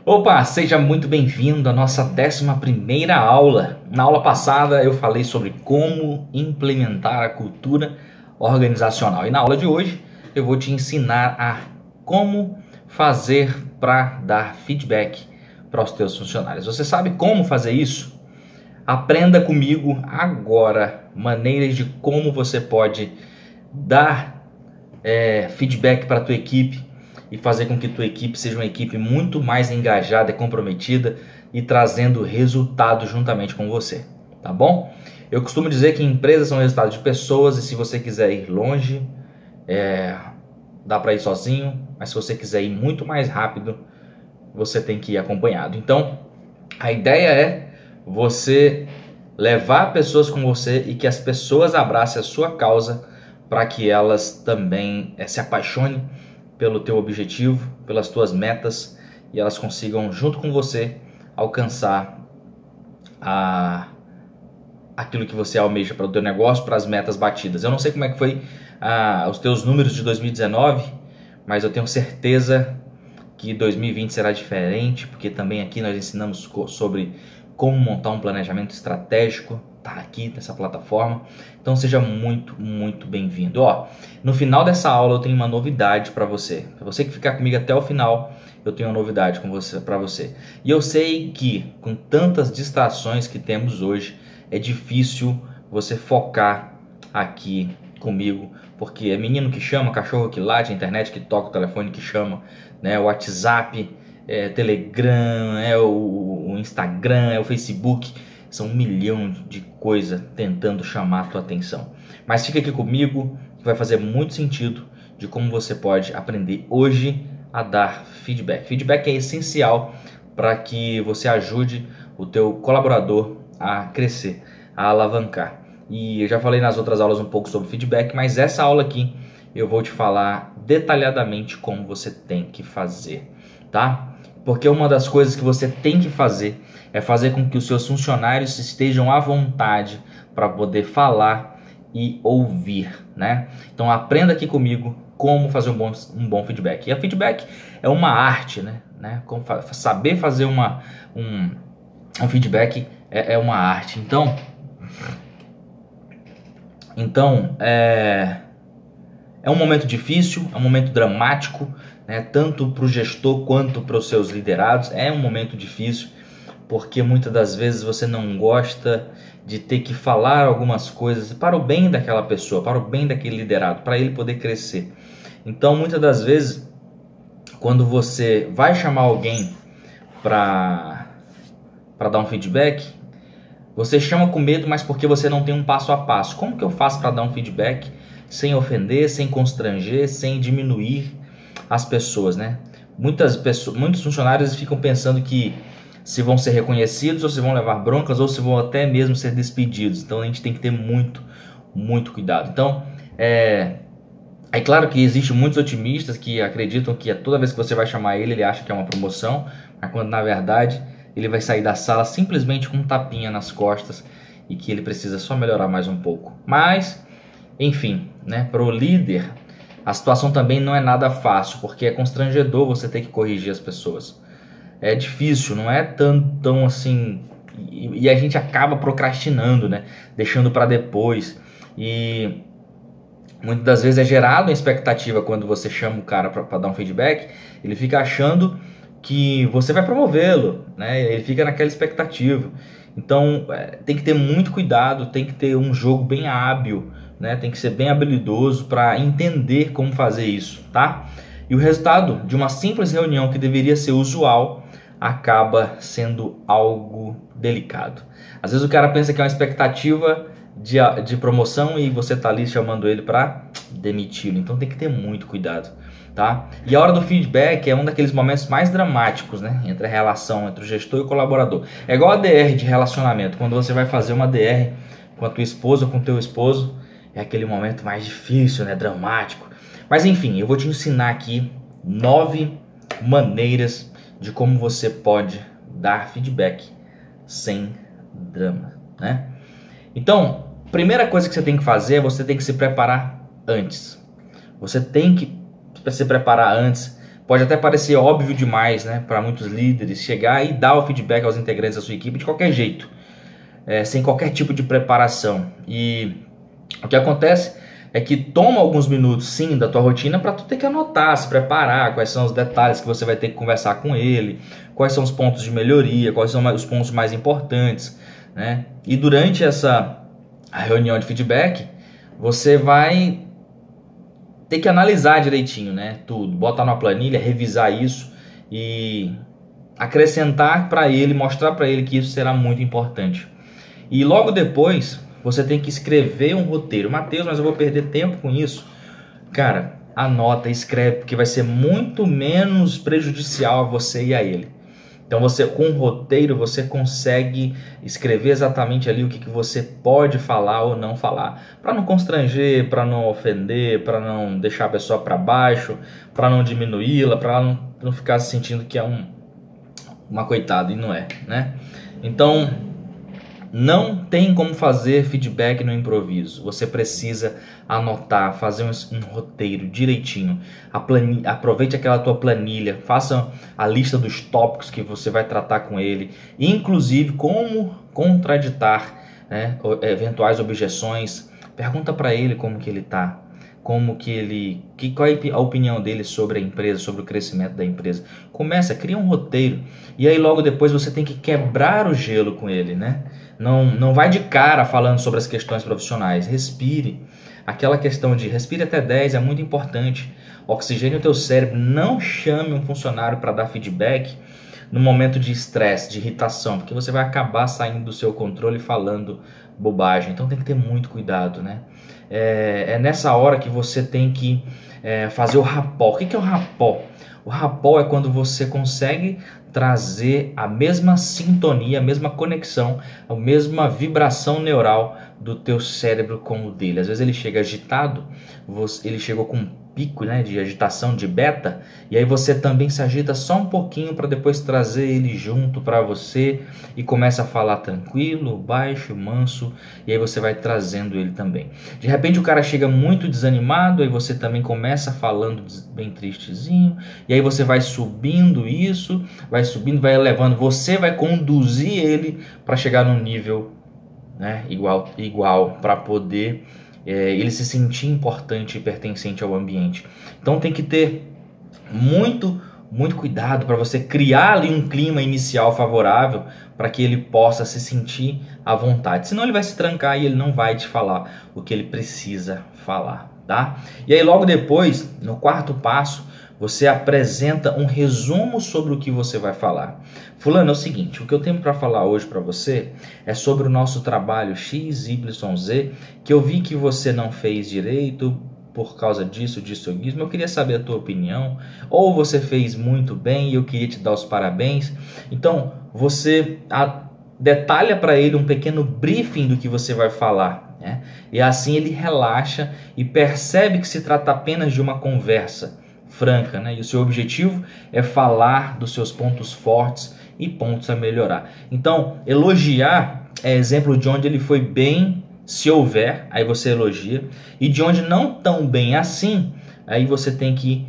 Opa, seja muito bem-vindo à nossa 11ª aula. Na aula passada eu falei sobre como implementar a cultura organizacional. E na aula de hoje eu vou te ensinar a como fazer para dar feedback para os teus funcionários. Você sabe como fazer isso? Aprenda comigo agora maneiras de como você pode dar feedback para a tua equipe e fazer com que tua equipe seja uma equipe muito mais engajada e comprometida e trazendo resultado juntamente com você, tá bom? Eu costumo dizer que empresas são resultado de pessoas e se você quiser ir longe, dá para ir sozinho, mas se você quiser ir muito mais rápido, você tem que ir acompanhado. Então, a ideia é você levar pessoas com você e que as pessoas abracem a sua causa para que elas também se apaixonem pelo teu objetivo, pelas tuas metas e elas consigam junto com você alcançar aquilo que você almeja para o teu negócio, para as metas batidas. Eu não sei como é que foi os teus números de 2019, mas eu tenho certeza que 2020 será diferente, porque também aqui nós ensinamos sobre como montar um planejamento estratégico, tá aqui nessa plataforma. Então seja muito bem-vindo. No final dessa aula eu tenho uma novidade para você. Para você que ficar comigo até o final, eu tenho uma novidade para você. E eu sei que com tantas distrações que temos hoje, é difícil você focar aqui comigo, porque é menino que chama, cachorro que late, internet que toca, o telefone que chama, né, o WhatsApp, Telegram, o Instagram, o Facebook. São 1 milhão de coisas tentando chamar a tua atenção. Mas fica aqui comigo, que vai fazer muito sentido de como você pode aprender hoje a dar feedback. Feedback é essencial para que você ajude o teu colaborador a crescer, a alavancar. E eu já falei nas outras aulas um pouco sobre feedback, mas essa aula aqui eu vou te falar detalhadamente como você tem que fazer, tá? Porque uma das coisas que você tem que fazer é fazer com que os seus funcionários estejam à vontade para poder falar e ouvir, né? Então aprenda aqui comigo como fazer um bom feedback. E a feedback é uma arte, né? Como saber fazer um feedback é uma arte. Então é um momento difícil, é um momento dramático, né? Tanto para o gestor quanto para os seus liderados. É um momento difícil, porque muitas das vezes você não gosta de ter que falar algumas coisas para o bem daquela pessoa, para o bem daquele liderado, para ele poder crescer. Então, muitas das vezes, quando você vai chamar alguém para dar um feedback, você chama com medo, mas porque você não tem um passo a passo. Como que eu faço para dar um feedback sem ofender, sem constranger, sem diminuir as pessoas, né? Muitos funcionários ficam pensando que se vão ser reconhecidos ou se vão levar broncas ou se vão até mesmo ser despedidos. Então a gente tem que ter muito cuidado. Então é claro que existem muitos otimistas que acreditam que toda vez que você vai chamar ele acha que é uma promoção, mas quando na verdade ele vai sair da sala simplesmente com um tapinha nas costas e que ele precisa só melhorar mais um pouco. Mas enfim, né, para o líder a situação também não é nada fácil, porque é constrangedor você ter que corrigir as pessoas. É difícil, não é tão assim, e a gente acaba procrastinando, né? Deixando para depois. E muitas das vezes é gerado uma expectativa quando você chama o cara para dar um feedback, ele fica achando que você vai promovê-lo, né? Ele fica naquela expectativa. Então tem que ter muito cuidado, tem que ter um jogo bem hábil, né? Tem que ser bem habilidoso para entender como fazer isso, tá? E o resultado de uma simples reunião que deveria ser usual acaba sendo algo delicado. Às vezes o cara pensa que é uma expectativa de promoção e você tá ali chamando ele para demiti-lo. Então tem que ter muito cuidado, tá? E a hora do feedback é um daqueles momentos mais dramáticos, né? Entre a relação entre o gestor e o colaborador. É igual a DR de relacionamento. Quando você vai fazer uma DR com a tua esposa ou com o teu esposo, é aquele momento mais difícil, né? Dramático. Mas enfim, eu vou te ensinar aqui 9 maneiras de como você pode dar feedback sem drama, né? Então, primeira coisa que você tem que fazer é você tem que se preparar antes. Você tem que se preparar antes Pode até parecer óbvio demais, né, para muitos líderes, chegar e dar o feedback aos integrantes da sua equipe de qualquer jeito, sem qualquer tipo de preparação. E o que acontece é que toma alguns minutos, sim, da tua rotina para tu ter que anotar, se preparar, quais são os detalhes que você vai ter que conversar com ele, quais são os pontos de melhoria, quais são os pontos mais importantes, né? E durante essa reunião de feedback, você vai ter que analisar direitinho, né? Tudo, botar numa planilha, revisar isso e acrescentar para ele, mostrar para ele que isso será muito importante. E logo depois, você tem que escrever um roteiro. Matheus, mas eu vou perder tempo com isso. Cara, anota, escreve, porque vai ser muito menos prejudicial a você e a ele. Então você, com um roteiro, você consegue escrever exatamente ali o que você pode falar ou não falar, para não constranger, para não ofender, para não deixar a pessoa para baixo, para não diminuí-la, para não ficar se sentindo que é uma coitada, e não é, né? Então, não tem como fazer feedback no improviso. Você precisa anotar, fazer um roteiro direitinho. Aproveite aquela tua planilha, faça a lista dos tópicos que você vai tratar com ele, inclusive como contraditar, né, eventuais objeções. Pergunta para ele como que ele está, qual é a opinião dele sobre a empresa, sobre o crescimento da empresa. Cria um roteiro e aí logo depois você tem que quebrar o gelo com ele, né? Não vai de cara falando sobre as questões profissionais. Respire. Aquela questão de respire até 10 é muito importante. Oxigênio o teu cérebro. Não chame um funcionário para dar feedback no momento de estresse, de irritação, porque você vai acabar saindo do seu controle falando bobagem. Então tem que ter muito cuidado, né? É nessa hora que você tem que fazer o rapport. O que é o rapport? O rapport é quando você consegue trazer a mesma sintonia, a mesma conexão, a mesma vibração neural do teu cérebro com o dele. Às vezes ele chega agitado, ele chegou com um pico, né, de agitação de beta, e aí você também se agita só um pouquinho para depois trazer ele junto para você e começa a falar tranquilo, baixo, manso, e aí você vai trazendo ele também. De repente o cara chega muito desanimado, aí você também começa falando bem tristezinho, e aí você vai subindo isso, vai subindo, vai elevando, você vai conduzir ele para chegar num nível, né, igual para poder ele se sentir importante e pertencente ao ambiente. Então tem que ter muito cuidado para você criar ali um clima inicial favorável para que ele possa se sentir à vontade. Senão ele vai se trancar e ele não vai te falar o que ele precisa falar, tá? E aí logo depois, no quarto passo, você apresenta um resumo sobre o que você vai falar. Fulano, é o seguinte, o que eu tenho para falar hoje para você é sobre o nosso trabalho XYZ, que eu vi que você não fez direito por causa disso, eu queria saber a tua opinião, ou você fez muito bem e eu queria te dar os parabéns. Então, você detalha para ele um pequeno briefing do que você vai falar, né? E assim ele relaxa e percebe que se trata apenas de uma conversa franca, né? E o seu objetivo é falar dos seus pontos fortes e pontos a melhorar. Então, elogiar é exemplo de onde ele foi bem, se houver, aí você elogia, e de onde não tão bem assim, aí você tem que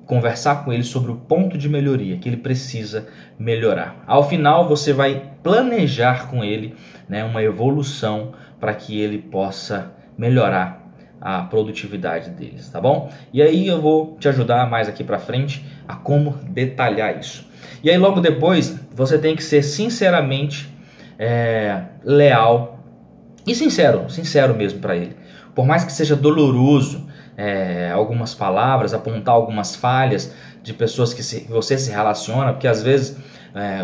conversar com ele sobre o ponto de melhoria que ele precisa melhorar. Ao final, você vai planejar com ele, né, uma evolução para que ele possa melhorar a produtividade deles, tá bom? E aí eu vou te ajudar mais aqui para frente a como detalhar isso. E aí logo depois você tem que ser sinceramente leal e sincero mesmo para ele. Por mais que seja doloroso algumas palavras, apontar algumas falhas de pessoas que você se relaciona, porque às vezes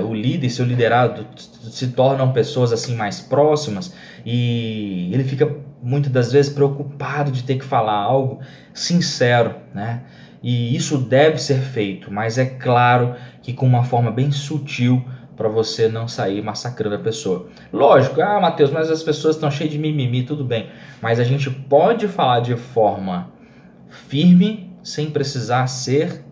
o líder e seu liderado se tornam pessoas assim mais próximas e ele fica muitas das vezes preocupado de ter que falar algo sincero, né? E isso deve ser feito, mas é claro que com uma forma bem sutil para você não sair massacrando a pessoa. Lógico, Matheus, mas as pessoas estão cheias de mimimi, tudo bem, mas a gente pode falar de forma firme sem precisar ser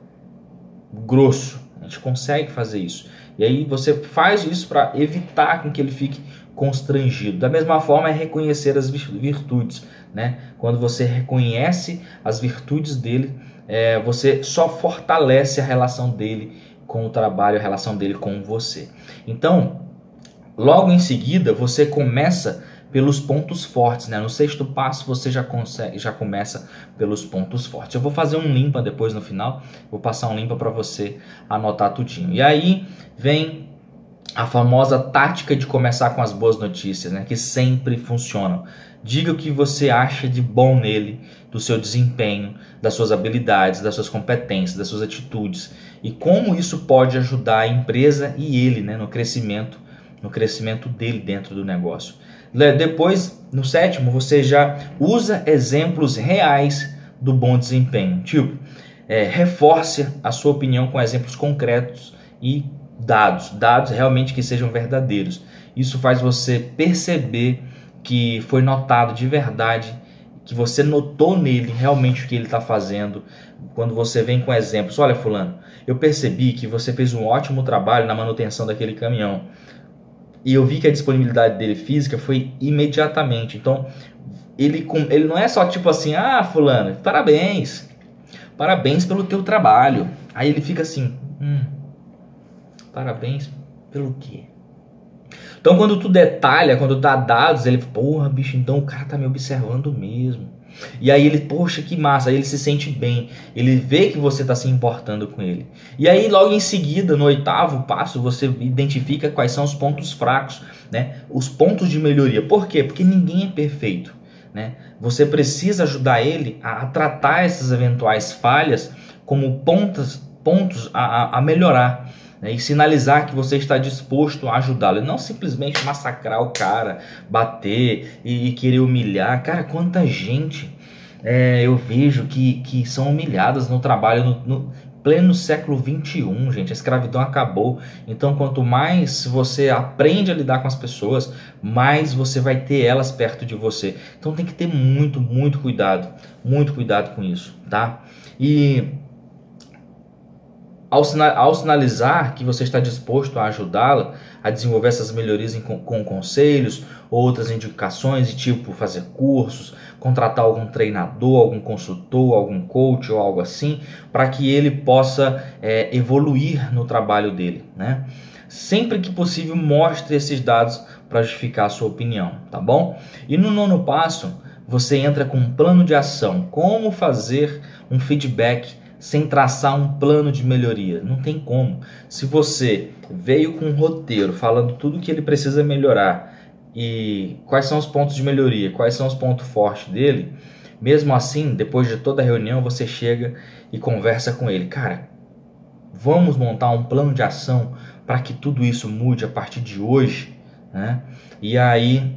grosso. A gente consegue fazer isso. E aí você faz isso para evitar que ele fique constrangido. Da mesma forma é reconhecer as virtudes, né? Quando você reconhece as virtudes dele, você só fortalece a relação dele com o trabalho, a relação dele com você. Então, logo em seguida, você começa pelos pontos fortes, né? No sexto passo você já começa pelos pontos fortes. Eu vou fazer um limpa depois no final, vou passar um limpa para você anotar tudinho. E aí vem a famosa tática de começar com as boas notícias, né? Que sempre funcionam. Diga o que você acha de bom nele, do seu desempenho, das suas habilidades, das suas competências, das suas atitudes e como isso pode ajudar a empresa e ele, né, no crescimento dele dentro do negócio. Depois, no sétimo, você já usa exemplos reais do bom desempenho. Tipo, reforce a sua opinião com exemplos concretos e dados realmente que sejam verdadeiros. Isso faz você perceber que foi notado de verdade, que você notou nele realmente o que ele está fazendo. Quando você vem com exemplos, olha fulano, eu percebi que você fez um ótimo trabalho na manutenção daquele caminhão. E eu vi que a disponibilidade dele física foi imediatamente. Então, ele não é só tipo assim, ah, fulano, parabéns pelo teu trabalho. Aí ele fica assim, parabéns pelo quê? Então, quando tu detalha, quando dá dados, ele, porra, bicho, então o cara tá me observando mesmo. E aí ele, poxa, que massa, aí ele se sente bem, ele vê que você está se importando com ele. E aí logo em seguida, no oitavo passo, você identifica quais são os pontos fracos, né? Os pontos de melhoria. Por quê? Porque ninguém é perfeito, né? Você precisa ajudar ele a tratar essas eventuais falhas como pontos a melhorar, né? E sinalizar que você está disposto a ajudá-lo, e não simplesmente massacrar o cara, bater e querer humilhar. Cara, quanta gente eu vejo que são humilhadas no trabalho no pleno século XXI, gente. A escravidão acabou. Então, quanto mais você aprende a lidar com as pessoas, mais você vai ter elas perto de você. Então tem que ter muito cuidado com isso, tá? E ao sinalizar que você está disposto a ajudá-la a desenvolver essas melhorias com conselhos, outras indicações, de tipo fazer cursos, contratar algum treinador, algum consultor, algum coach ou algo assim, para que ele possa evoluir no trabalho dele, né? Sempre que possível, mostre esses dados para justificar a sua opinião, tá bom? E no nono passo, você entra com um plano de ação. Como fazer um feedback sem traçar um plano de melhoria? Não tem como. Se você veio com um roteiro falando tudo que ele precisa melhorar e quais são os pontos de melhoria, quais são os pontos fortes dele, mesmo assim, depois de toda a reunião, você chega e conversa com ele. Cara, vamos montar um plano de ação para que tudo isso mude a partir de hoje, né? E aí,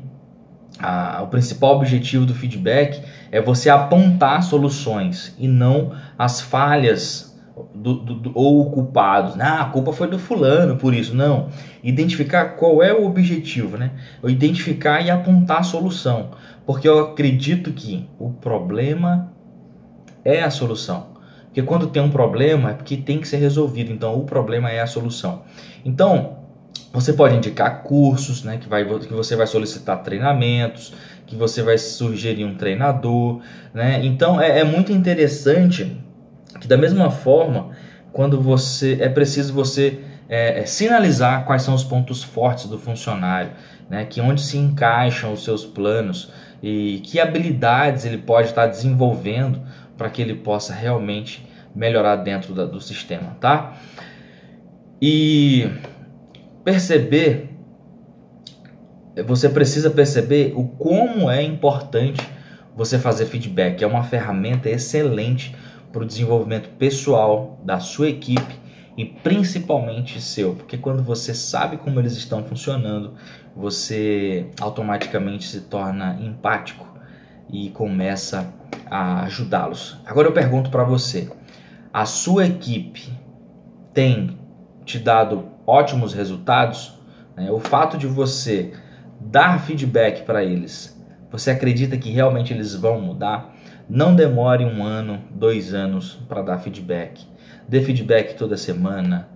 o principal objetivo do feedback é você apontar soluções e não as falhas ou o culpado. A culpa foi do fulano por isso. Não. Identificar qual é o objetivo, né? Identificar e apontar a solução. Porque eu acredito que o problema é a solução. Porque quando tem um problema é porque tem que ser resolvido. Então o problema é a solução. Então você pode indicar cursos, né, que você vai solicitar treinamentos, que você vai sugerir um treinador, né? Então é muito interessante que da mesma forma, quando é preciso você sinalizar quais são os pontos fortes do funcionário, né? Que onde se encaixam os seus planos e que habilidades ele pode estar desenvolvendo para que ele possa realmente melhorar dentro do sistema, tá? E você precisa perceber o como é importante você fazer feedback. É uma ferramenta excelente para o desenvolvimento pessoal da sua equipe e principalmente seu, porque quando você sabe como eles estão funcionando, você automaticamente se torna empático e começa a ajudá-los. Agora eu pergunto para você, a sua equipe tem te dado ótimos resultados? O fato de você dar feedback para eles, você acredita que realmente eles vão mudar? Não demore 1 ano, 2 anos para dar feedback. Dê feedback toda semana,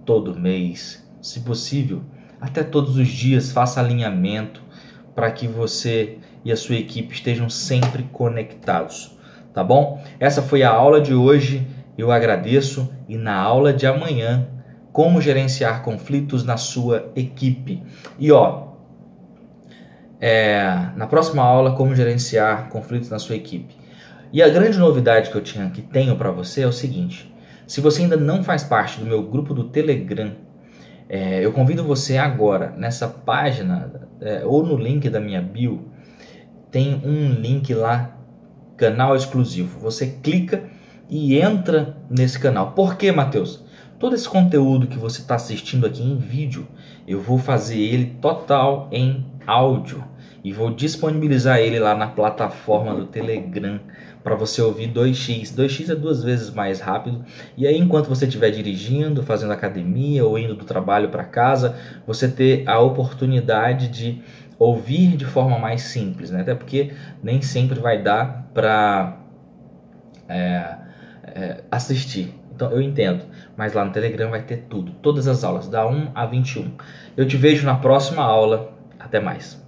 todo mês, se possível, até todos os dias. Faça alinhamento para que você e a sua equipe estejam sempre conectados, tá bom? Essa foi a aula de hoje, eu agradeço, e na aula de amanhã, como gerenciar conflitos na sua equipe. E na próxima aula, como gerenciar conflitos na sua equipe. E a grande novidade que tenho para você é o seguinte: se você ainda não faz parte do meu grupo do Telegram, eu convido você agora, nessa página, ou no link da minha bio, tem um link lá, canal exclusivo. Você clica e entra nesse canal. Por quê, Matheus? Todo esse conteúdo que você está assistindo aqui em vídeo, eu vou fazer ele total em áudio e vou disponibilizar ele lá na plataforma do Telegram para você ouvir 2x. 2x é 2 vezes mais rápido. E aí, enquanto você estiver dirigindo, fazendo academia ou indo do trabalho para casa, você ter a oportunidade de ouvir de forma mais simples, né? Até porque nem sempre vai dar para assistir. Então eu entendo, mas lá no Telegram vai ter tudo, todas as aulas, da 1 a 21. Eu te vejo na próxima aula. Até mais.